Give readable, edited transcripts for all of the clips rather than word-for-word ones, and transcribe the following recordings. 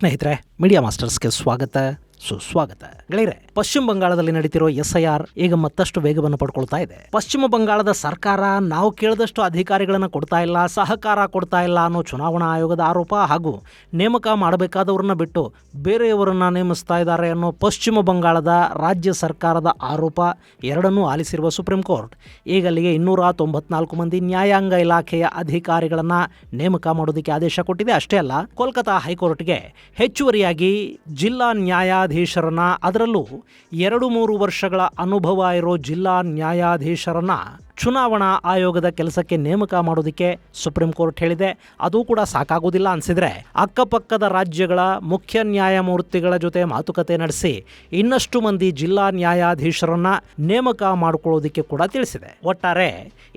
ಸ್ನೇಹಿತರೆ, ಮೀಡಿಯಾ ಮಾಸ್ಟರ್ಸ್ಗೆ ಸ್ವಾಗತ ಸುಸ್ವಾಗತ. ಗೆಳೆಯರೆ, ಪಶ್ಚಿಮ ಬಂಗಾಳದಲ್ಲಿ ನಡೀತಿರೋ SIR ಈಗ ಮತ್ತಷ್ಟು ವೇಗವನ್ನು ಪಡ್ಕೊಳ್ತಾ ಇದೆ. ಪಶ್ಚಿಮ ಬಂಗಾಳದ ಸರ್ಕಾರ ನಾವು ಕೇಳಿದಷ್ಟು ಅಧಿಕಾರಿಗಳನ್ನು ಕೊಡ್ತಾ ಇಲ್ಲ, ಸಹಕಾರ ಕೊಡ್ತಾ ಇಲ್ಲ ಅನ್ನೋ ಚುನಾವಣಾ ಆಯೋಗದ ಆರೋಪ ಹಾಗೂ ನೇಮಕ ಮಾಡಬೇಕಾದವ್ರನ್ನ ಬಿಟ್ಟು ಬೇರೆಯವರನ್ನ ನೇಮಿಸ್ತಾ ಇದ್ದಾರೆ ಅನ್ನೋ ಪಶ್ಚಿಮ ಬಂಗಾಳದ ರಾಜ್ಯ ಸರ್ಕಾರದ ಆರೋಪ ಎರಡನ್ನೂ ಆಲಿಸಿರುವ ಸುಪ್ರೀಂ ಕೋರ್ಟ್ ಈಗ ಅಲ್ಲಿಗೆ 294 ಮಂದಿ ನ್ಯಾಯಾಂಗ ಇಲಾಖೆಯ ಅಧಿಕಾರಿಗಳನ್ನ ನೇಮಕ ಮಾಡೋದಕ್ಕೆ ಆದೇಶ ಕೊಟ್ಟಿದೆ. ಅಷ್ಟೇ ಅಲ್ಲ, ಕೋಲ್ಕತಾ ಹೈಕೋರ್ಟ್ಗೆ ಹೆಚ್ಚುವರಿಯಾಗಿ ಜಿಲ್ಲಾ ನ್ಯಾಯಾಧೀಶರನ್ನ, ಅದರಲ್ಲೂ 2-3 ವರ್ಷಗಳ ಅನುಭವ ಇರೋ ಜಿಲ್ಲಾ ನ್ಯಾಯಾಧೀಶರನ್ನ ಚುನಾವಣಾ ಆಯೋಗದ ಕೆಲಸಕ್ಕೆ ನೇಮಕ ಮಾಡೋದಕ್ಕೆ ಸುಪ್ರೀಂ ಕೋರ್ಟ್ ಹೇಳಿದೆ. ಅದು ಕೂಡ ಸಾಕಾಗೋದಿಲ್ಲ ಅನಿಸಿದ್ರೆ ಅಕ್ಕಪಕ್ಕದ ರಾಜ್ಯಗಳ ಮುಖ್ಯ ನ್ಯಾಯಮೂರ್ತಿಗಳ ಜೊತೆ ಮಾತುಕತೆ ನಡೆಸಿ ಇನ್ನಷ್ಟು ಮಂದಿ ಜಿಲ್ಲಾ ನ್ಯಾಯಾಧೀಶರನ್ನ ನೇಮಕ ಮಾಡಿಕೊಳ್ಳೋದಕ್ಕೆ ಕೂಡ ತಿಳಿಸಿದೆ. ಒಟ್ಟಾರೆ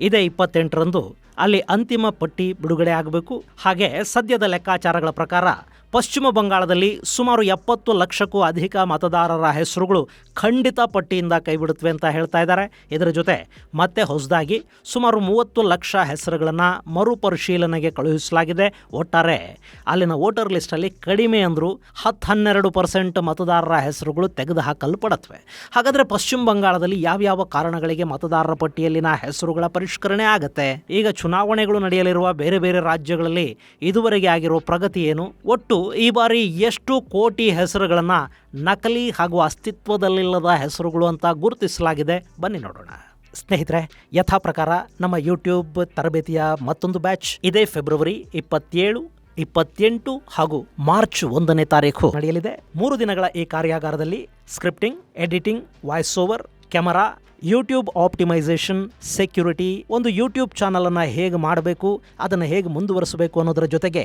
ಇದೇ 28ರಂದು ಅಲ್ಲಿ ಅಂತಿಮ ಪಟ್ಟಿ ಬಿಡುಗಡೆ ಆಗಬೇಕು. ಹಾಗೆ ಸದ್ಯದ ಲೆಕ್ಕಾಚಾರಗಳ ಪ್ರಕಾರ ಪಶ್ಚಿಮ ಬಂಗಾಳದಲ್ಲಿ ಸುಮಾರು 70 ಲಕ್ಷಕ್ಕೂ ಅಧಿಕ ಮತದಾರರ ಹೆಸರುಗಳು ಖಂಡಿತ ಪಟ್ಟಿಯಿಂದ ಕೈಬಿಡುತ್ತವೆ ಅಂತ ಹೇಳ್ತಾ ಇದ್ದಾರೆ. ಇದರ ಜೊತೆ ಮತ್ತೆ ಹೊಸದಾಗಿ ಸುಮಾರು 30 ಲಕ್ಷ ಹೆಸರುಗಳನ್ನು ಮರುಪರಿಶೀಲನೆಗೆ ಕಳುಹಿಸಲಾಗಿದೆ. ಒಟ್ಟಾರೆ ಅಲ್ಲಿನ ವೋಟರ್ ಲಿಸ್ಟಲ್ಲಿ ಕಡಿಮೆ ಅಂದರೂ 10-12% ಮತದಾರರ ಹೆಸರುಗಳು ತೆಗೆದುಹಾಕಲ್ಪಡುತ್ತವೆ. ಹಾಗಾದರೆ ಪಶ್ಚಿಮ ಬಂಗಾಳದಲ್ಲಿ ಯಾವ್ಯಾವ ಕಾರಣಗಳಿಗೆ ಮತದಾರರ ಪಟ್ಟಿಯಲ್ಲಿನ ಹೆಸರುಗಳ ಪರಿಷ್ಕರಣೆ ಆಗತ್ತೆ? ಈಗ ಚುನಾವಣೆಗಳು ನಡೆಯಲಿರುವ ಬೇರೆ ಬೇರೆ ರಾಜ್ಯಗಳಲ್ಲಿ ಇದುವರೆಗೆ ಆಗಿರೋ ಪ್ರಗತಿ ಏನು? ಒಟ್ಟು ಈ ಬಾರಿ ಎಷ್ಟು ಕೋಟಿ ಹೆಸರುಗಳನ್ನು ನಕಲಿ ಹಾಗೂ ಅಸ್ತಿತ್ವದಲ್ಲಿಲ್ಲದ ಹೆಸರುಗಳು ಅಂತ ಗುರುತಿಸಲಾಗಿದೆ? ಬನ್ನಿ ನೋಡೋಣ. ಸ್ನೇಹಿತರೆ, ಯಥಾ ಪ್ರಕಾರ ನಮ್ಮ ಯೂಟ್ಯೂಬ್ ತರಬೇತಿಯ ಮತ್ತೊಂದು ಬ್ಯಾಚ್ ಇದೇ ಫೆಬ್ರವರಿ 27, 28 ಹಾಗೂ ಮಾರ್ಚ್ 1ನೇ ತಾರೀಕು ನಡೆಯಲಿದೆ. 3 ದಿನಗಳ ಈ ಕಾರ್ಯಾಗಾರದಲ್ಲಿ scripting, editing, voice over, camera, YouTube optimisation, security, ಒಂದು ಯೂಟ್ಯೂಬ್ ಚಾನಲನ್ನು ಹೇಗೆ ಮಾಡಬೇಕು, ಅದನ್ನು ಹೇಗೆ ಮುಂದುವರಿಸಬೇಕು ಅನ್ನೋದರ ಜೊತೆಗೆ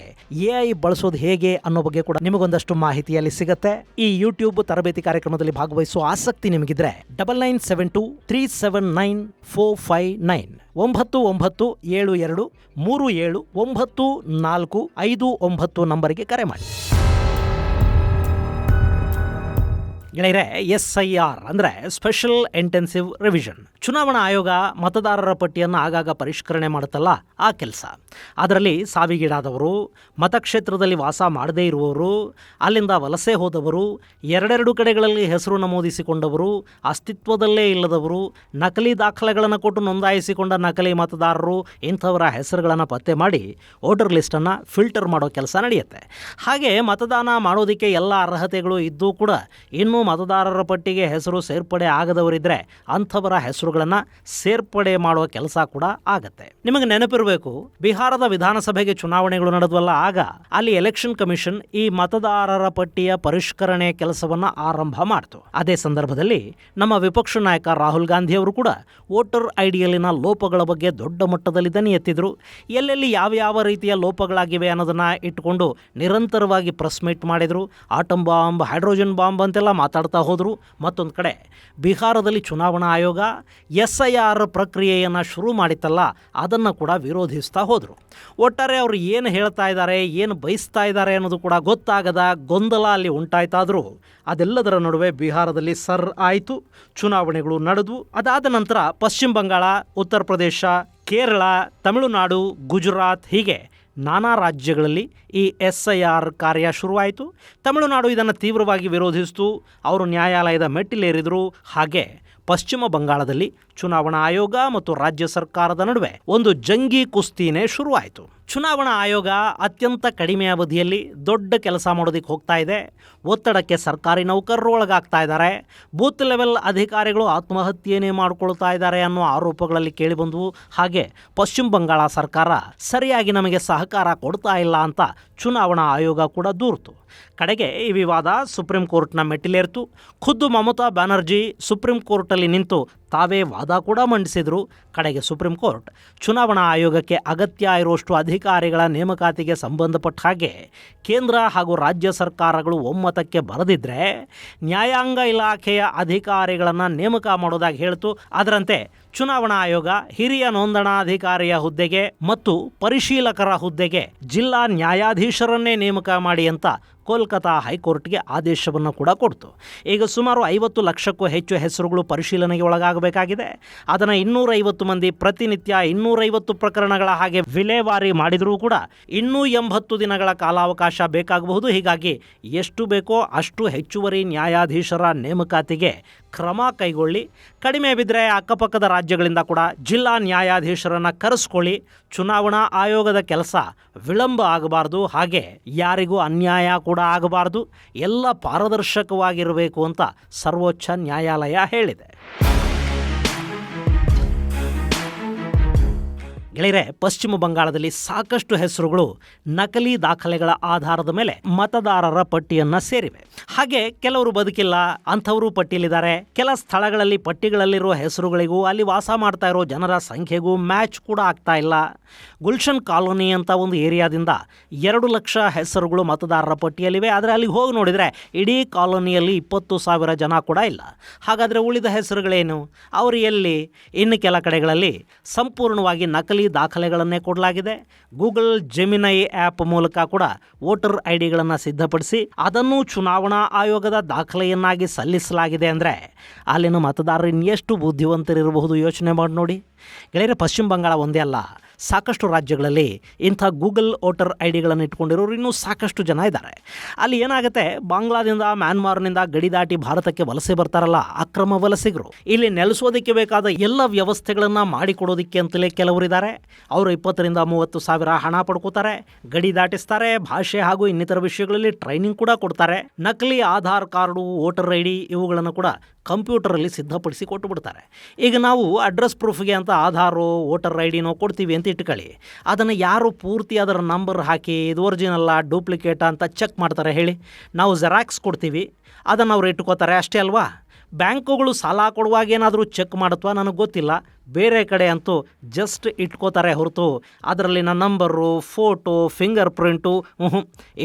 AI ಬಳಸೋದು ಹೇಗೆ ಅನ್ನೋ ಬಗ್ಗೆ ಕೂಡ ನಿಮಗೊಂದಷ್ಟು ಮಾಹಿತಿಯಲ್ಲಿ ಸಿಗುತ್ತೆ. ಈ ಯೂಟ್ಯೂಬ್ ತರಬೇತಿ ಕಾರ್ಯಕ್ರಮದಲ್ಲಿ ಭಾಗವಹಿಸುವ ಆಸಕ್ತಿ ನಿಮಗಿದ್ರೆ 9972379459 9972379459 ನಂಬರಿಗೆ ಕರೆ ಮಾಡಿ. ಗೆಳೆಯರೆ, SIR ಅಂದರೆ ಸ್ಪೆಷಲ್ ಇಂಟೆನ್ಸಿವ್ ರಿವಿಷನ್. ಚುನಾವಣಾ ಆಯೋಗ ಮತದಾರರ ಪಟ್ಟಿಯನ್ನು ಆಗಾಗ ಪರಿಷ್ಕರಣೆ ಮಾಡುತ್ತಲ್ಲ, ಆ ಕೆಲಸ. ಅದರಲ್ಲಿ ಸಾವಿಗೀಡಾದವರು, ಮತಕ್ಷೇತ್ರದಲ್ಲಿ ವಾಸ ಮಾಡದೇ ಇರುವವರು, ಅಲ್ಲಿಂದ ವಲಸೆ ಹೋದವರು, ಎರಡೆರಡು ಕಡೆಗಳಲ್ಲಿ ಹೆಸರು ನಮೂದಿಸಿಕೊಂಡವರು, ಅಸ್ತಿತ್ವದಲ್ಲೇ ಇಲ್ಲದವರು, ನಕಲಿ ದಾಖಲೆಗಳನ್ನು ಕೊಟ್ಟು ನೋಂದಾಯಿಸಿಕೊಂಡ ನಕಲಿ ಮತದಾರರು, ಇಂಥವರ ಹೆಸರುಗಳನ್ನು ಪತ್ತೆ ಮಾಡಿ ವೋಟರ್ ಲಿಸ್ಟನ್ನು ಫಿಲ್ಟರ್ ಮಾಡೋ ಕೆಲಸ ನಡೆಯುತ್ತೆ. ಹಾಗೆ ಮತದಾನ ಮಾಡೋದಕ್ಕೆ ಎಲ್ಲ ಅರ್ಹತೆಗಳು ಇದ್ದೂ ಕೂಡ ಇನ್ನೂ ಮತದಾರರ ಪಟ್ಟಿಗೆ ಹೆಸರು ಸೇರ್ಪಡೆ ಆಗದವರಿದ್ದರೆ ಅಂಥವರ ಹೆಸರುಗಳನ್ನು ಸೇರ್ಪಡೆ ಮಾಡುವ ಕೆಲಸ ಕೂಡ ಆಗತ್ತೆ. ನಿಮಗೆ ನೆನಪಿರಬೇಕು, ಬಿಹಾರದ ವಿಧಾನಸಭೆಗೆ ಚುನಾವಣೆಗಳು ನಡೆದವಲ್ಲ, ಆಗ ಅಲ್ಲಿ ಎಲೆಕ್ಷನ್ ಕಮಿಷನ್ ಈ ಮತದಾರರ ಪಟ್ಟಿಯ ಪರಿಷ್ಕರಣೆ ಕೆಲಸವನ್ನು ಆರಂಭ ಮಾಡಿತು. ಅದೇ ಸಂದರ್ಭದಲ್ಲಿ ನಮ್ಮ ವಿಪಕ್ಷ ನಾಯಕ ರಾಹುಲ್ ಗಾಂಧಿ ಅವರು ಕೂಡ ವೋಟರ್ ಐಡಿಯಲ್ಲಿನ ಲೋಪಗಳ ಬಗ್ಗೆ ದೊಡ್ಡ ಮಟ್ಟದಲ್ಲಿ ದನಿ ಎತ್ತಿದ್ರು. ಎಲ್ಲೆಲ್ಲಿ ಯಾವ್ಯಾವ ರೀತಿಯ ಲೋಪಗಳಾಗಿವೆ ಅನ್ನೋದನ್ನ ಇಟ್ಟುಕೊಂಡು ನಿರಂತರವಾಗಿ ಪ್ರೆಸ್ ಮೀಟ್ ಮಾಡಿದ್ರು. ಆಟಮ್ ಬಾಂಬ್, ಹೈಡ್ರೋಜನ್ ಬಾಂಬ್ ಅಂತೆಲ್ಲ ಮಾತಾಡ್ತಾ ಹೋದರು. ಮತ್ತೊಂದು ಕಡೆ ಬಿಹಾರದಲ್ಲಿ ಚುನಾವಣಾ ಆಯೋಗ SIR ಪ್ರಕ್ರಿಯೆಯನ್ನು ಶುರು ಮಾಡಿತ್ತಲ್ಲ, ಅದನ್ನು ಕೂಡ ವಿರೋಧಿಸ್ತಾ ಹೋದರು. ಒಟ್ಟಾರೆ ಅವರು ಏನು ಹೇಳ್ತಾ ಇದ್ದಾರೆ, ಏನು ಬಯಸ್ತಾ ಇದ್ದಾರೆ ಅನ್ನೋದು ಕೂಡ ಗೊತ್ತಾಗದ ಗೊಂದಲ ಅಲ್ಲಿ ಉಂಟಾಯ್ತಾದರೂ ಅದೆಲ್ಲದರ ನಡುವೆ ಬಿಹಾರದಲ್ಲಿ ಸರ್ ಆಯಿತು, ಚುನಾವಣೆಗಳು ನಡೆದವು. ಅದಾದ ನಂತರ ಪಶ್ಚಿಮ ಬಂಗಾಳ, ಉತ್ತರ ಪ್ರದೇಶ, ಕೇರಳ, ತಮಿಳುನಾಡು, ಗುಜರಾತ್ ಹೀಗೆ ನಾನಾ ರಾಜ್ಯಗಳಲ್ಲಿ ಈ SIR ಕಾರ್ಯ ಶುರುವಾಯಿತು. ತಮಿಳುನಾಡು ಇದನ್ನು ತೀವ್ರವಾಗಿ ವಿರೋಧಿಸಿತು, ಅವರು ನ್ಯಾಯಾಲಯದ ಮೆಟ್ಟಿಲೇರಿದರು. ಹಾಗೆ ಪಶ್ಚಿಮ ಬಂಗಾಳದಲ್ಲಿ ಚುನಾವಣಾ ಆಯೋಗ ಮತ್ತು ರಾಜ್ಯ ಸರ್ಕಾರದ ನಡುವೆ ಒಂದು ಜಂಗಿ ಕುಸ್ತಿನೇ ಶುರುವಾಯಿತು. ಚುನಾವಣಾ ಆಯೋಗ ಅತ್ಯಂತ ಕಡಿಮೆ ಅವಧಿಯಲ್ಲಿ ದೊಡ್ಡ ಕೆಲಸ ಮಾಡೋದಕ್ಕೆ ಹೋಗ್ತಾ ಇದೆ. ಒತ್ತಡಕ್ಕೆ ಸರ್ಕಾರಿ ನೌಕರರು ಒಳಗಾಗ್ತಾ ಇದ್ದಾರೆ. ಬೂತ್ ಲೆವೆಲ್ ಅಧಿಕಾರಿಗಳು ಆತ್ಮಹತ್ಯೆಯೇ ಮಾಡಿಕೊಳ್ತಾ ಇದ್ದಾರೆ ಅನ್ನೋ ಆರೋಪಗಳಲ್ಲಿ ಕೇಳಿಬಂದವು. ಹಾಗೆ ಪಶ್ಚಿಮ ಬಂಗಾಳ ಸರ್ಕಾರ ಸರಿಯಾಗಿ ನಮಗೆ ಸಹಕಾರ ಕೊಡ್ತಾ ಇಲ್ಲ ಅಂತ ಚುನಾವಣಾ ಆಯೋಗ ಕೂಡ ದೂರ್ತು. ಕಡೆಗೆ ಈ ವಿವಾದ ಸುಪ್ರೀಂ ಕೋರ್ಟ್ನ ಮೆಟ್ಟಿಲೇರ್ತು. ಖುದ್ದು ಮಮತಾ ಬ್ಯಾನರ್ಜಿ ಸುಪ್ರೀಂ ಕೋರ್ಟಲ್ಲಿ ನಿಂತು ತಾವೇ ವಾದ ಕೂಡ ಮಂಡಿಸಿದರು. ಕಡೆಗೆ ಸುಪ್ರೀಂ ಕೋರ್ಟ್ ಚುನಾವಣಾ ಆಯೋಗಕ್ಕೆ ಅಗತ್ಯ ಇರುವಷ್ಟು ಅಧಿಕಾರಿಗಳ ನೇಮಕಾತಿಗೆ ಸಂಬಂಧಪಟ್ಟ ಹಾಗೆ ಕೇಂದ್ರ ಹಾಗೂ ರಾಜ್ಯ ಸರ್ಕಾರಗಳು ಒಮ್ಮತಕ್ಕೆ ಬರದಿದ್ದರೆ ನ್ಯಾಯಾಂಗ ಇಲಾಖೆಯ ಅಧಿಕಾರಿಗಳನ್ನು ನೇಮಕ ಮಾಡೋದಾಗಿ ಹೇಳಿತು. ಅದರಂತೆ ಚುನಾವಣಾ ಆಯೋಗ ಹಿರಿಯ ನೋಂದಣಾಧಿಕಾರಿಯ ಹುದ್ದೆಗೆ ಮತ್ತು ಪರಿಶೀಲಕರ ಹುದ್ದೆಗೆ ಜಿಲ್ಲಾ ನ್ಯಾಯಾಧೀಶರನ್ನೇ ನೇಮಕ ಮಾಡಿ ಅಂತ ಕೋಲ್ಕತಾ ಹೈಕೋರ್ಟ್ಗೆ ಆದೇಶವನ್ನು ಕೂಡ ಕೊಡ್ತು. ಈಗ ಸುಮಾರು 50 ಲಕ್ಷಕ್ಕೂ ಹೆಚ್ಚು ಹೆಸರುಗಳು ಪರಿಶೀಲನೆಗೆ ಒಳಗಾಗಬೇಕಾಗಿದೆ. ಅದನ್ನು 250 ಮಂದಿ ಪ್ರತಿನಿತ್ಯ 250 ಪ್ರಕರಣಗಳ ಹಾಗೆ ವಿಲೇವಾರಿ ಮಾಡಿದರೂ ಕೂಡ ಇನ್ನೂ 80 ದಿನಗಳ ಕಾಲಾವಕಾಶ ಬೇಕಾಗಬಹುದು. ಹೀಗಾಗಿ ಎಷ್ಟು ಬೇಕೋ ಅಷ್ಟು ಹೆಚ್ಚುವರಿ ನ್ಯಾಯಾಧೀಶರ ನೇಮಕಾತಿಗೆ ಕ್ರಮ ಕೈಗೊಳ್ಳಿ. ಕಡಿಮೆ ಬಿದ್ದರೆ ಅಕ್ಕಪಕ್ಕದ ರಾಜ್ಯಗಳಿಂದ ಕೂಡ ಜಿಲ್ಲಾ ನ್ಯಾಯಾಧೀಶರನ್ನು ಕರೆಸ್ಕೊಳ್ಳಿ. ಚುನಾವಣಾ ಆಯೋಗದ ಕೆಲಸ ವಿಳಂಬ ಆಗಬಾರ್ದು, ಹಾಗೆ ಯಾರಿಗೂ ಅನ್ಯಾಯ ಕೂಡ ಆಗಬಾರ್ದು. ಎಲ್ಲ ಪಾರದರ್ಶಕವಾಗಿರಬೇಕು ಅಂತ ಸರ್ವೋಚ್ಚ ನ್ಯಾಯಾಲಯ ಹೇಳಿದೆ. ಗೆಳೆಯರೆ, ಪಶ್ಚಿಮ ಬಂಗಾಳದಲ್ಲಿ ಸಾಕಷ್ಟು ಹೆಸರುಗಳು ನಕಲಿ ದಾಖಲೆಗಳ ಆಧಾರದ ಮೇಲೆ ಮತದಾರರ ಪಟ್ಟಿಯನ್ನು ಸೇರಿವೆ. ಹಾಗೆ ಕೆಲವರು ಬದುಕಿಲ್ಲ ಅಂಥವರು ಪಟ್ಟಿಯಲ್ಲಿದ್ದಾರೆ. ಕೆಲ ಸ್ಥಳಗಳಲ್ಲಿ ಪಟ್ಟಿಗಳಲ್ಲಿರುವ ಹೆಸರುಗಳಿಗೂ ಅಲ್ಲಿ ವಾಸ ಮಾಡ್ತಾ ಇರೋ ಜನರ ಸಂಖ್ಯೆಗೂ ಮ್ಯಾಚ್ ಕೂಡ ಆಗ್ತಾ ಇಲ್ಲ. ಗುಲ್ಶನ್ ಕಾಲೋನಿ ಅಂತ ಒಂದು ಏರಿಯಾದಿಂದ 2 ಲಕ್ಷ ಹೆಸರುಗಳು ಮತದಾರರ ಪಟ್ಟಿಯಲ್ಲಿವೆ. ಆದರೆ ಅಲ್ಲಿಗೆ ಹೋಗಿ ನೋಡಿದರೆ ಇಡೀ ಕಾಲೋನಿಯಲ್ಲಿ 20,000 ಜನ ಕೂಡ ಇಲ್ಲ. ಹಾಗಾದರೆ ಉಳಿದ ಹೆಸರುಗಳೇನು? ಅವರು ಎಲ್ಲಿ? ಇನ್ನು ಕೆಲ ಕಡೆಗಳಲ್ಲಿ ಸಂಪೂರ್ಣವಾಗಿ ನಕಲಿ ದಾಖಲೆಗಳನ್ನೇ ಕೊಡಲಾಗಿದೆ. ಗೂಗಲ್ ಜೆಮಿನೈ ಆ್ಯಪ್ ಮೂಲಕ ಕೂಡ ವೋಟರ್ ಐಡಿಗಳನ್ನು ಸಿದ್ಧಪಡಿಸಿ ಅದನ್ನು ಚುನಾವಣಾ ಆಯೋಗದ ದಾಖಲೆಯನ್ನಾಗಿ ಸಲ್ಲಿಸಲಾಗಿದೆ. ಅಂದರೆ ಅಲ್ಲಿನ ಮತದಾರರು ಇನ್ನೆಷ್ಟು ಬುದ್ಧಿವಂತರಿರಬಹುದು ಯೋಚನೆ ಮಾಡಿ ನೋಡಿ. ಗೆಳೆಯರೆ, ಪಶ್ಚಿಮ ಬಂಗಾಳ ಒಂದೇ ಅಲ್ಲ, ಸಾಕಷ್ಟು ರಾಜ್ಯಗಳಲ್ಲಿ ಇಂಥ ಗೂಗಲ್ ವೋಟರ್ ಐಡಿಗಳನ್ನು ಇಟ್ಕೊಂಡಿರೋರು ಇನ್ನೂ ಸಾಕಷ್ಟು ಜನ ಇದ್ದಾರೆ. ಅಲ್ಲಿ ಏನಾಗುತ್ತೆ, ಬಾಂಗ್ಲಾದಿಂದ ಮ್ಯಾನ್ಮಾರ್ನಿಂದ ಗಡಿ ದಾಟಿ ಭಾರತಕ್ಕೆ ವಲಸೆ ಬರ್ತಾರಲ್ಲ ಅಕ್ರಮ ವಲಸಿಗರು, ಇಲ್ಲಿ ನೆಲೆಸೋದಕ್ಕೆ ಬೇಕಾದ ಎಲ್ಲ ವ್ಯವಸ್ಥೆಗಳನ್ನು ಮಾಡಿಕೊಡೋದಕ್ಕೆ ಅಂತಲೇ ಕೆಲವರಿದ್ದಾರೆ. ಅವರು 20,000 to 30,000 ಹಣ ಪಡ್ಕೋತಾರೆ, ಗಡಿ ದಾಟಿಸ್ತಾರೆ, ಭಾಷೆ ಹಾಗೂ ಇನ್ನಿತರ ವಿಷಯಗಳಲ್ಲಿ ಟ್ರೈನಿಂಗ್ ಕೂಡ ಕೊಡ್ತಾರೆ. ನಕಲಿ ಆಧಾರ್ ಕಾರ್ಡು, ವೋಟರ್ ಐಡಿ ಇವುಗಳನ್ನು ಕೂಡ ಕಂಪ್ಯೂಟರಲ್ಲಿ ಸಿದ್ಧಪಡಿಸಿ ಕೊಟ್ಟು ಬಿಡ್ತಾರೆ. ಈಗ ನಾವು ಅಡ್ರೆಸ್ ಪ್ರೂಫ್ಗೆ ಅಂತ ಆಧಾರೋ ವೋಟರ್ ಐಡಿನೋ ಕೊಡ್ತೀವಿ ಅಂತ ಇಟ್ಕೊಳ್ಳಿ. ಅದನ್ನು ಯಾರು ಪೂರ್ತಿ ಅದರ ನಂಬರ್ ಹಾಕಿ ಇದು ಒರಿಜಿನಲ್ಲ ಡೂಪ್ಲಿಕೇಟಾ ಅಂತ ಚೆಕ್ ಮಾಡ್ತಾರೆ ಹೇಳಿ? ನಾವು ಜೆರಾಕ್ಸ್ ಕೊಡ್ತೀವಿ, ಅದನ್ನು ಅವ್ರು ಇಟ್ಕೋತಾರೆ ಅಷ್ಟೇ ಅಲ್ವಾ? ಬ್ಯಾಂಕುಗಳು ಸಾಲ ಕೊಡುವಾಗ ಏನಾದರೂ ಚೆಕ್ ಮಾಡುತ್ತವಾ ನನಗೆ ಗೊತ್ತಿಲ್ಲ. ಬೇರೆ ಕಡೆ ಅಂತೂ ಜಸ್ಟ್ ಇಟ್ಕೋತಾರೆ ಹೊರತು ಅದರಲ್ಲಿನ ನಂಬರು, ಫೋಟೋ, ಫಿಂಗರ್ ಪ್ರಿಂಟು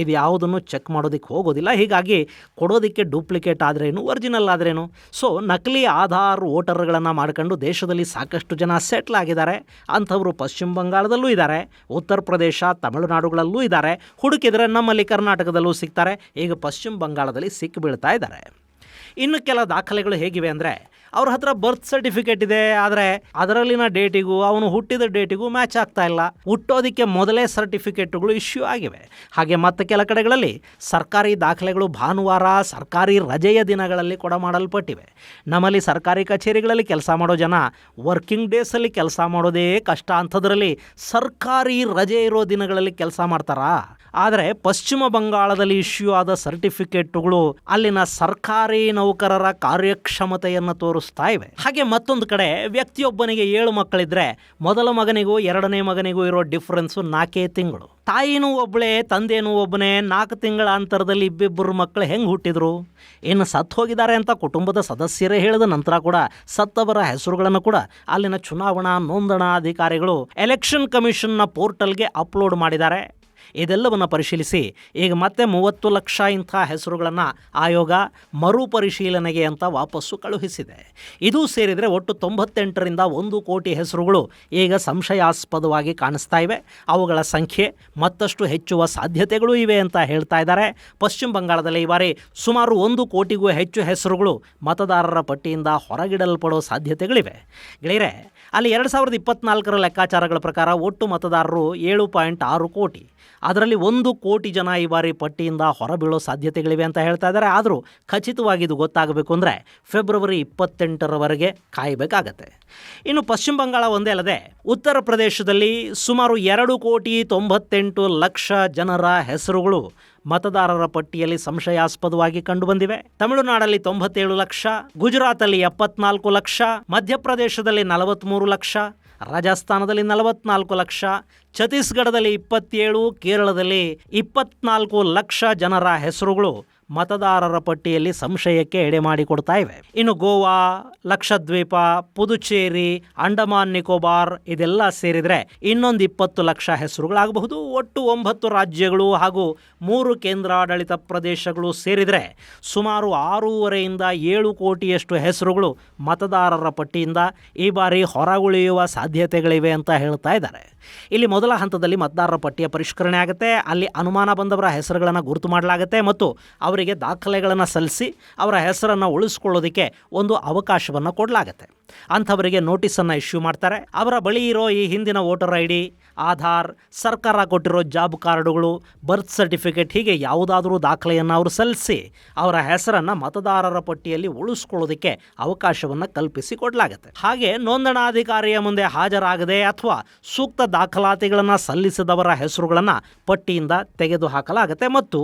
ಇದು ಯಾವುದನ್ನು ಚೆಕ್ ಮಾಡೋದಕ್ಕೆ ಹೋಗೋದಿಲ್ಲ. ಹೀಗಾಗಿ ಕೊಡೋದಕ್ಕೆ ಡೂಪ್ಲಿಕೇಟ್ ಆದ್ರೇನು ಒರಿಜಿನಲ್ ಆದ್ರೇನು. ಸೊ ನಕಲಿ ಆಧಾರ್ ವೋಟರ್ಗಳನ್ನು ಮಾಡ್ಕೊಂಡು ದೇಶದಲ್ಲಿ ಸಾಕಷ್ಟು ಜನ ಸೆಟ್ಲ್ ಆಗಿದ್ದಾರೆ. ಅಂಥವರು ಪಶ್ಚಿಮ ಬಂಗಾಳದಲ್ಲೂ ಇದ್ದಾರೆ, ಉತ್ತರ ಪ್ರದೇಶ, ತಮಿಳುನಾಡುಗಳಲ್ಲೂ ಇದ್ದಾರೆ. ಹುಡುಕಿದರೆ ನಮ್ಮಲ್ಲಿ ಕರ್ನಾಟಕದಲ್ಲೂ ಸಿಗ್ತಾರೆ. ಈಗ ಪಶ್ಚಿಮ ಬಂಗಾಳದಲ್ಲಿ ಸಿಕ್ಕಿಬೀಳ್ತಾ ಇದ್ದಾರೆ. ಇನ್ನು ಕೆಲ ದಾಖಲೆಗಳು ಹೇಗಿವೆ ಅಂದರೆ, ಅವ್ರ ಹತ್ರ ಬರ್ತ್ ಸರ್ಟಿಫಿಕೇಟ್ ಇದೆ, ಆದರೆ ಅದರಲ್ಲಿನ ಡೇಟಿಗೂ ಅವನು ಹುಟ್ಟಿದ ಡೇಟಿಗೂ ಮ್ಯಾಚ್ ಆಗ್ತಾ ಇಲ್ಲ. ಹುಟ್ಟೋದಕ್ಕೆ ಮೊದಲೇ ಸರ್ಟಿಫಿಕೇಟುಗಳು ಇಶ್ಯೂ ಆಗಿವೆ. ಹಾಗೆ ಮತ್ತೆ ಕೆಲ ಕಡೆಗಳಲ್ಲಿ ಸರ್ಕಾರಿ ದಾಖಲೆಗಳು ಭಾನುವಾರ, ಸರ್ಕಾರಿ ರಜೆಯ ದಿನಗಳಲ್ಲಿ ಕೊಡಮಾಡಲ್ಪಟ್ಟಿವೆ. ನಮ್ಮಲ್ಲಿ ಸರ್ಕಾರಿ ಕಚೇರಿಗಳಲ್ಲಿ ಕೆಲಸ ಮಾಡೋ ಜನ ವರ್ಕಿಂಗ್ ಡೇಸಲ್ಲಿ ಕೆಲಸ ಮಾಡೋದೇ ಕಷ್ಟ, ಅಂಥದ್ರಲ್ಲಿ ಸರ್ಕಾರಿ ರಜೆ ಇರೋ ದಿನಗಳಲ್ಲಿ ಕೆಲಸ ಮಾಡ್ತಾರಾ? ಆದರೆ ಪಶ್ಚಿಮ ಬಂಗಾಳದಲ್ಲಿ ಇಶ್ಯೂ ಆದ ಸರ್ಟಿಫಿಕೇಟುಗಳು ಅಲ್ಲಿನ ಸರ್ಕಾರಿ ನೌಕರರ ಕಾರ್ಯಕ್ಷಮತೆಯನ್ನು ತೋರಿಸ್ತಾ ಇವೆ. ಹಾಗೆ ಮತ್ತೊಂದು ಕಡೆ ವ್ಯಕ್ತಿಯೊಬ್ಬನಿಗೆ 7 ಮಕ್ಕಳಿದ್ರೆ ಮೊದಲ ಮಗನಿಗೂ 2ನೇ ಮಗನಿಗೂ ಇರೋ ಡಿಫ್ರೆನ್ಸು 4 ತಿಂಗಳು. ತಾಯಿನೂ ಒಬ್ಬಳೇ, ತಂದೆನೂ ಒಬ್ಬನೇ. 4 ತಿಂಗಳ ಅಂತರದಲ್ಲಿ ಇಬ್ಬಿಬ್ಬರು ಮಕ್ಕಳು ಹೆಂಗೆ ಹುಟ್ಟಿದ್ರು? ಇನ್ನು ಸತ್ತು ಹೋಗಿದ್ದಾರೆ ಅಂತ ಕುಟುಂಬದ ಸದಸ್ಯರೇ ಹೇಳಿದ ನಂತರ ಕೂಡ ಸತ್ತವರ ಹೆಸರುಗಳನ್ನು ಕೂಡ ಅಲ್ಲಿನ ಚುನಾವಣಾ ನೋಂದಣಾಧಿಕಾರಿಗಳು ಎಲೆಕ್ಷನ್ ಕಮಿಷನ್ನ ಪೋರ್ಟಲ್ಗೆ ಅಪ್ಲೋಡ್ ಮಾಡಿದ್ದಾರೆ. ಇದೆಲ್ಲವನ್ನು ಪರಿಶೀಲಿಸಿ ಈಗ ಮತ್ತೆ 30 ಲಕ್ಷ ಇಂಥ ಹೆಸರುಗಳನ್ನು ಆಯೋಗ ಮರುಪರಿಶೀಲನೆಗೆ ಅಂತ ವಾಪಸ್ಸು ಕಳುಹಿಸಿದೆ. ಇದು ಸೇರಿದರೆ ಒಟ್ಟು 98ರಿಂದ 1 ಕೋಟಿ ಹೆಸರುಗಳು ಈಗ ಸಂಶಯಾಸ್ಪದವಾಗಿ ಕಾಣಿಸ್ತಾ ಇವೆ. ಅವುಗಳ ಸಂಖ್ಯೆ ಮತ್ತಷ್ಟು ಹೆಚ್ಚುವ ಸಾಧ್ಯತೆಗಳು ಇವೆ ಅಂತ ಹೇಳ್ತಾ ಇದ್ದಾರೆ. ಪಶ್ಚಿಮ ಬಂಗಾಳದಲ್ಲಿ ಈ ಬಾರಿ ಸುಮಾರು 1 ಕೋಟಿಗೂ ಹೆಚ್ಚು ಹೆಸರುಗಳು ಮತದಾರರ ಪಟ್ಟಿಯಿಂದ ಹೊರಗಿಡಲ್ಪಡೋ ಸಾಧ್ಯತೆಗಳಿವೆ. ಗೆಳೆಯರೆ, ಅಲ್ಲಿ 2024 ಲೆಕ್ಕಾಚಾರಗಳ ಪ್ರಕಾರ ಒಟ್ಟು ಮತದಾರರು 7.6 ಕೋಟಿ. ಅದರಲ್ಲಿ 1 ಕೋಟಿ ಜನ ಈ ಬಾರಿ ಪಟ್ಟಿಯಿಂದ ಹೊರಬೀಳೋ ಸಾಧ್ಯತೆಗಳಿವೆ ಅಂತ ಹೇಳ್ತಾ ಇದ್ದಾರೆ. ಆದರೂ ಖಚಿತವಾಗಿ ಇದು ಗೊತ್ತಾಗಬೇಕು ಅಂದರೆ ಫೆಬ್ರವರಿ 28ರವರೆಗೆ ಕಾಯಬೇಕಾಗತ್ತೆ. ಇನ್ನು ಪಶ್ಚಿಮ ಬಂಗಾಳ ಒಂದೇ ಅಲ್ಲದೆ ಉತ್ತರ ಪ್ರದೇಶದಲ್ಲಿ ಸುಮಾರು 2.98 ಲಕ್ಷ ಜನರ ಹೆಸರುಗಳು ಮತದಾರರ ಪಟ್ಟಿಯಲ್ಲಿ ಸಂಶಯಾಸ್ಪದವಾಗಿ ಕಂಡುಬಂದಿವೆ. ತಮಿಳುನಾಡಲ್ಲಿ 97 ಲಕ್ಷ, ಗುಜರಾತಲ್ಲಿ 74 ಲಕ್ಷ, ಮಧ್ಯಪ್ರದೇಶದಲ್ಲಿ 43 ಲಕ್ಷ, ರಾಜಸ್ಥಾನದಲ್ಲಿ 44 ಲಕ್ಷ, ಛತ್ತೀಸ್ಗಢದಲ್ಲಿ 27, ಕೇರಳದಲ್ಲಿ 24 ಲಕ್ಷ ಜನರ ಹೆಸರುಗಳು ಮತದಾರರ ಪಟ್ಟಿಯಲ್ಲಿ ಸಂಶಯಕ್ಕೆ ಎಡೆ ಮಾಡಿಕೊಡ್ತಾ ಇವೆ. ಇನ್ನು ಗೋವಾ, ಲಕ್ಷದ್ವೀಪ, ಪುದುಚೇರಿ, ಅಂಡಮಾನ್ ನಿಕೋಬಾರ್ ಇದೆಲ್ಲ ಸೇರಿದರೆ ಇನ್ನೊಂದು 20 ಲಕ್ಷ ಹೆಸರುಗಳಾಗಬಹುದು. ಒಟ್ಟು 9 ರಾಜ್ಯಗಳು ಹಾಗೂ 3 ಕೇಂದ್ರಾಡಳಿತ ಪ್ರದೇಶಗಳು ಸೇರಿದರೆ ಸುಮಾರು 6.5 ರಿಂದ 7 ಕೋಟಿಯಷ್ಟು ಹೆಸರುಗಳು ಮತದಾರರ ಪಟ್ಟಿಯಿಂದ ಈ ಬಾರಿ ಹೊರಗುಳಿಯುವ ಸಾಧ್ಯತೆಗಳಿವೆ ಅಂತ ಹೇಳ್ತಾ ಇದ್ದಾರೆ. ಇಲ್ಲಿ ಮೊದಲ ಹಂತದಲ್ಲಿ ಮತದಾರರ ಪಟ್ಟಿಯ ಪರಿಷ್ಕರಣೆ ಆಗುತ್ತೆ. ಅಲ್ಲಿ ಅನುಮಾನ ಬಂದವರ ಹೆಸರುಗಳನ್ನು ಗುರುತು ಮಾಡಲಾಗುತ್ತೆ ಮತ್ತು ಅವರಿಗೆ ದಾಖಲೆಗಳನ್ನು ಸಲ್ಲಿಸಿ ಅವರ ಹೆಸರನ್ನು ಉಳಿಸ್ಕೊಳ್ಳೋದಕ್ಕೆ ಒಂದು ಅವಕಾಶವನ್ನು ಕೊಡಲಾಗುತ್ತೆ. ಅಂಥವರಿಗೆ ನೋಟಿಸನ್ನು ಇಶ್ಯೂ ಮಾಡ್ತಾರೆ. ಅವರ ಬಳಿ ಇರೋ ಈ ಹಿಂದಿನ ವೋಟರ್ ID, ಆಧಾರ್, ಸರ್ಕಾರ ಕೊಟ್ಟಿರೋ ಜಾಬ್ ಕಾರ್ಡುಗಳು, ಬರ್ತ್ ಸರ್ಟಿಫಿಕೇಟ್ ಹೀಗೆ ಯಾವುದಾದ್ರೂ ದಾಖಲೆಯನ್ನು ಅವರು ಸಲ್ಲಿಸಿ ಅವರ ಹೆಸರನ್ನು ಮತದಾರರ ಪಟ್ಟಿಯಲ್ಲಿ ಉಳಿಸ್ಕೊಳ್ಳೋದಕ್ಕೆ ಅವಕಾಶವನ್ನು ಕಲ್ಪಿಸಿ ಕೊಡಲಾಗುತ್ತೆ. ಹಾಗೆ ನೋಂದಣಾಧಿಕಾರಿಯ ಮುಂದೆ ಹಾಜರಾಗದೆ ಅಥವಾ ಸೂಕ್ತ ದಾಖಲಾತಿಗಳನ್ನು ಸಲ್ಲಿಸಿದವರ ಹೆಸರುಗಳನ್ನು ಪಟ್ಟಿಯಿಂದ ತೆಗೆದುಹಾಕಲಾಗುತ್ತೆ ಮತ್ತು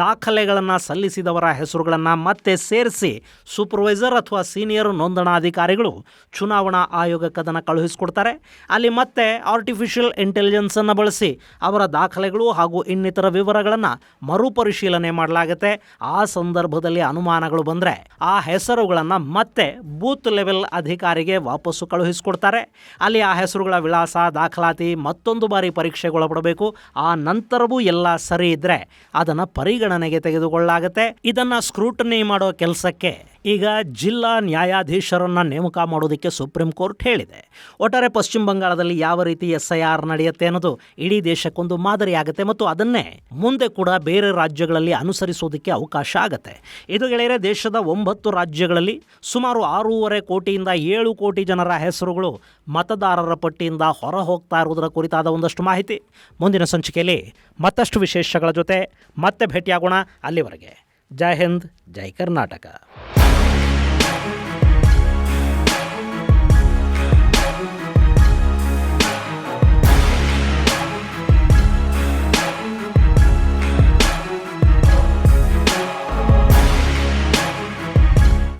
ದಾಖಲೆಗಳನ್ನು ಸಲ್ಲಿಸಿದವರ ಹೆಸರುಗಳನ್ನು ಮತ್ತೆ ಸೇರಿಸಿ ಸೂಪರ್ವೈಸರ್ ಅಥವಾ ಸೀನಿಯರ್ ನೋಂದಣಾಧಿಕಾರಿಗಳು ಚುನಾವಣಾ ಆಯೋಗಕ್ಕೆ ಅದನ್ನು ಕಳುಹಿಸಿಕೊಡ್ತಾರೆ. ಅಲ್ಲಿ ಮತ್ತೆ ಆರ್ಟಿಫಿಷಿಯಲ್ ಇಂಟೆಲಿಜೆನ್ಸನ್ನು ಬಳಸಿ ಅವರ ದಾಖಲೆಗಳು ಹಾಗೂ ಇನ್ನಿತರ ವಿವರಗಳನ್ನು ಮರುಪರಿಶೀಲನೆ ಮಾಡಲಾಗುತ್ತೆ. ಆ ಸಂದರ್ಭದಲ್ಲಿ ಅನುಮಾನಗಳು ಬಂದರೆ ಆ ಹೆಸರುಗಳನ್ನು ಮತ್ತೆ ಬೂತ್ ಲೆವೆಲ್ ಅಧಿಕಾರಿಗೆ ವಾಪಸ್ಸು ಕಳುಹಿಸಿಕೊಡ್ತಾರೆ. ಅಲ್ಲಿ ಆ ಹೆಸರುಗಳ ವಿಳಾಸ, ದಾಖಲಾತಿ ಮತ್ತೊಂದು ಬಾರಿ ಪರೀಕ್ಷೆಗೊಳಪಡಬೇಕು. ಆ ನಂತರವೂ ಎಲ್ಲ ಸರಿ ಇದ್ದರೆ ಅದನ್ನು ಪರಿಗಣನೆಗೆ ತೆಗೆದುಕೊಳ್ಳಲಾಗುತ್ತೆ. ಇದನ್ನು ಸ್ಕ್ರೂಟನಿ ಮಾಡೋ ಕೆಲಸಕ್ಕೆ ಈಗ ಜಿಲ್ಲಾ ನ್ಯಾಯಾಧೀಶರನ್ನು ನೇಮಕ ಮಾಡೋದಕ್ಕೆ ಸುಪ್ರೀಂ ಕೋರ್ಟ್ ಹೇಳಿದೆ. ಒಟ್ಟಾರೆ ಪಶ್ಚಿಮ ಬಂಗಾಳದಲ್ಲಿ ಯಾವ ರೀತಿ SIR ನಡೆಯುತ್ತೆ ಅನ್ನೋದು ಇಡೀ ದೇಶಕ್ಕೊಂದು ಮಾದರಿಯಾಗುತ್ತೆ ಮತ್ತು ಅದನ್ನೇ ಮುಂದೆ ಕೂಡ ಬೇರೆ ರಾಜ್ಯಗಳಲ್ಲಿ ಅನುಸರಿಸೋದಕ್ಕೆ ಅವಕಾಶ ಆಗುತ್ತೆ. ಇದು ಗೆಳೆಯರೆ, ದೇಶದ 9 ರಾಜ್ಯಗಳಲ್ಲಿ ಸುಮಾರು 6.5 ಕೋಟಿಯಿಂದ 7 ಕೋಟಿ ಜನರ ಹೆಸರುಗಳು ಮತದಾರರ ಪಟ್ಟಿಯಿಂದ ಹೊರ ಹೋಗ್ತಾ ಇರುವುದರ ಕುರಿತಾದ ಒಂದಷ್ಟು ಮಾಹಿತಿ. ಮುಂದಿನ ಸಂಚಿಕೆಯಲ್ಲಿ ಮತ್ತಷ್ಟು ವಿಶೇಷಗಳ ಜೊತೆ ಮತ್ತೆ ಭೇಟಿಯಾಗೋಣ. ಅಲ್ಲಿವರೆಗೆ ಜೈ ಹಿಂದ್, ಜೈ ಕರ್ನಾಟಕ.